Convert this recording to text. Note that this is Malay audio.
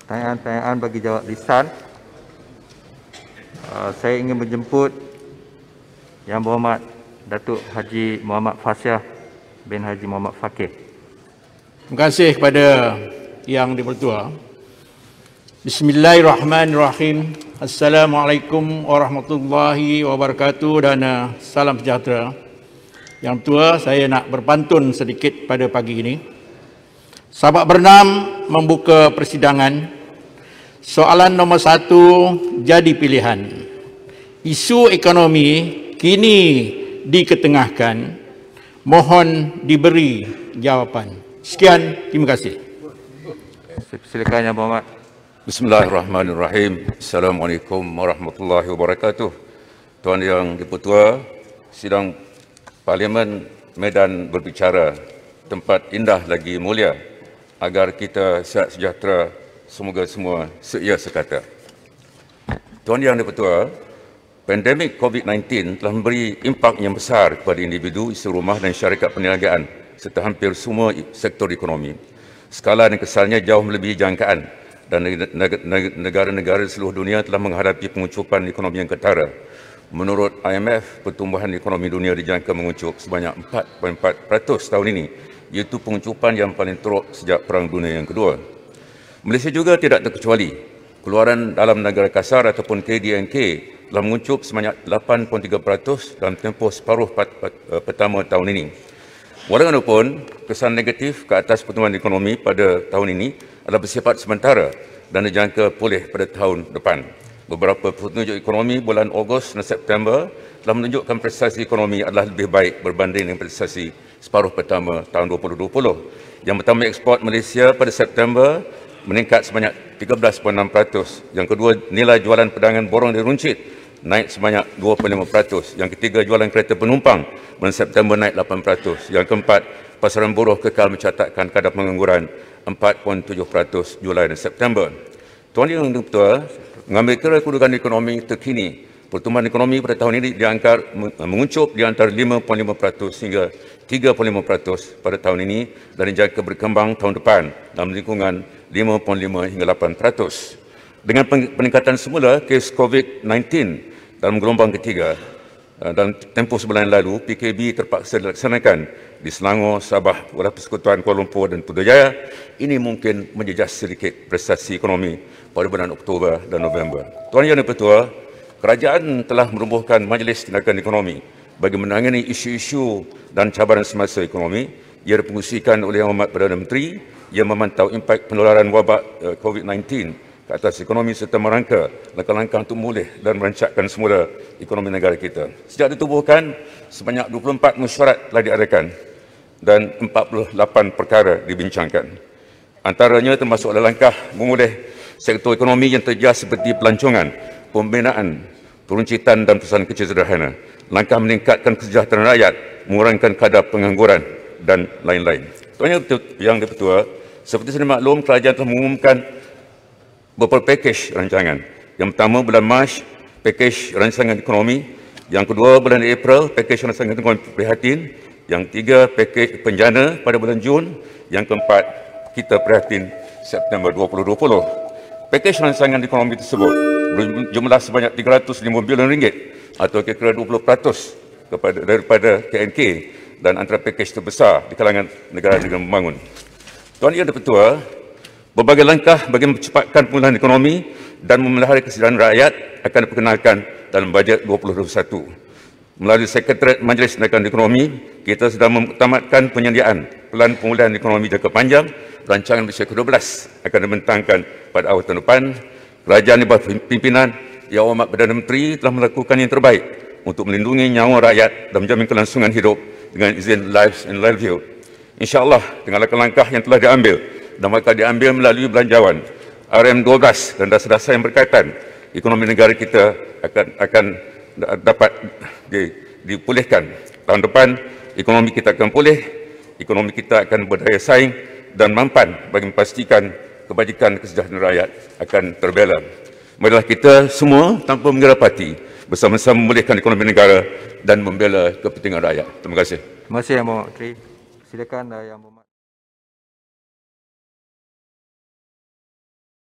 pertanyaan-pertanyaan bagi jawab lisan. Saya ingin menjemput Yang Berhormat Datuk Haji Muhammad Fasya bin Haji Muhammad Fakih. Terima kasih kepada Yang di-Pertua. Bismillahirrahmanirrahim. Assalamualaikum warahmatullahi wabarakatuh dan salam sejahtera. Yang Tua, saya nak berpantun sedikit pada pagi ini. Sahabat Bernam membuka persidangan. Soalan nombor 1 jadi pilihan. Isu ekonomi kini diketengahkan. Mohon diberi jawapan. Sekian, terima kasih. Silakan Yang Berhormat. Bismillahirrahmanirrahim. Assalamualaikum warahmatullahi wabarakatuh. Tuan Yang di-Pertua, sidang Parlimen Medan Berbicara, tempat indah lagi mulia, agar kita sihat sejahtera, semoga semua seia sekata. Tuan Yang di-Pertua, pandemik COVID-19 telah memberi impak yang besar kepada individu, isi rumah dan syarikat perniagaan serta hampir semua sektor ekonomi. Skala dan kesannya jauh melebihi jangkaan dan negara-negara di seluruh dunia telah menghadapi pengucupan ekonomi yang ketara. Menurut IMF, pertumbuhan ekonomi dunia dijangka mengucup sebanyak 4.4% tahun ini, iaitu pengucupan yang paling teruk sejak Perang Dunia yang Kedua. Malaysia juga tidak terkecuali. Keluaran dalam negara kasar ataupun KDNK telah mengucup sebanyak 8.3% dalam tempoh separuh pertama tahun ini. Walaupun kesan negatif ke atas pertumbuhan ekonomi pada tahun ini adalah bersifat sementara dan dijangka pulih pada tahun depan. Beberapa petunjuk ekonomi bulan Ogos dan September telah menunjukkan prestasi ekonomi adalah lebih baik berbanding dengan prestasi separuh pertama tahun 2020. Yang pertama, ekspor Malaysia pada September meningkat sebanyak 13.6%. Yang kedua, nilai jualan perdagangan borong dan runcit naik sebanyak 2.5%. Yang ketiga, jualan kereta penumpang bulan September naik 8%. Yang keempat, pasaran buruh kekal mencatatkan kadar pengangguran 4.7% Julai dan September. Tuan Yang di-Pertua, mengambil kira kedudukan ekonomi terkini, pertumbuhan ekonomi pada tahun ini diangkat menguncup di antara 5.5% hingga 3.5% pada tahun ini dan dijangka berkembang tahun depan dalam lingkungan 5.5 hingga 8%. Dengan peningkatan semula kes COVID-19 dalam gelombang ketiga, dalam tempoh sebulan lalu, PKP terpaksa dilaksanakan di Selangor, Sabah, Wilayah Persekutuan Kuala Lumpur dan Putrajaya. Ini mungkin menjejas sedikit prestasi ekonomi pada bulan Oktober dan November. Tuan Yang di-Pertua, kerajaan telah merubuhkan Majlis Tindakan Ekonomi bagi menangani isu-isu dan cabaran semasa ekonomi. Ia dipengerusikan oleh Yang Berhormat Perdana Menteri yang memantau impak penularan wabak COVID-19 ke atas ekonomi serta merangka langkah-langkah untuk memulih dan merancangkan semula ekonomi negara kita. Sejak ditubuhkan, sebanyak 24 mesyuarat telah diadakan dan 48 perkara dibincangkan. Antaranya termasuk langkah memulih sektor ekonomi yang terjejas seperti pelancongan, pembinaan, peruncitan dan perusahaan kecil sederhana, langkah meningkatkan kesejahteraan rakyat, mengurangkan kadar pengangguran dan lain-lain. Tuan Yang di-Pertua, seperti sedia maklum, kerajaan telah mengumumkan beberapa pakej rancangan. Yang pertama, bulan Mac, pakej rancangan ekonomi. Yang kedua, bulan April, pakej rancangan ekonomi prihatin. Yang tiga, pakej penjana pada bulan Jun. Yang keempat, kita prihatin September 2020. Pakej rancangan ekonomi tersebut berjumlah sebanyak RM305 bilion atau kira-kira 20% daripada KNK dan antara pakej terbesar di kalangan negara-negara membangun. Tuan Yang di-Pertua, berbagai langkah bagi mempercepatkan pemulihan ekonomi dan memelihara kesejahteraan rakyat akan diperkenalkan dalam bajet 2021. Melalui Sekretariat Majlis Tindakan Ekonomi, kita sedang mengutamatkan penyediaan Pelan Pemulihan Ekonomi Jangka Panjang. Rancangan Malaysia ke-12 akan dibentangkan pada awal tahun depan. Kerajaan di bawah pimpinan Yang Berhormat Perdana Menteri telah melakukan yang terbaik untuk melindungi nyawa rakyat dan menjamin kelangsungan hidup dengan izin life and livelihood. InsyaAllah, dengan langkah-langkah yang telah diambil dan bakal diambil melalui belanjawan RM12 dan dasar-dasar yang berkaitan, ekonomi negara kita akan dapat dipulihkan. Tahun depan, ekonomi kita akan pulih, ekonomi kita akan berdaya saing dan mampan bagi memastikan kebajikan kesejahteraan rakyat akan terbela. Marilah kita semua tanpa mengira parti bersama-sama memulihkan ekonomi negara dan membela kepentingan rakyat. Terima kasih. Terima kasih Yang Berhormat Menteri. Silakan Yang Berhormat.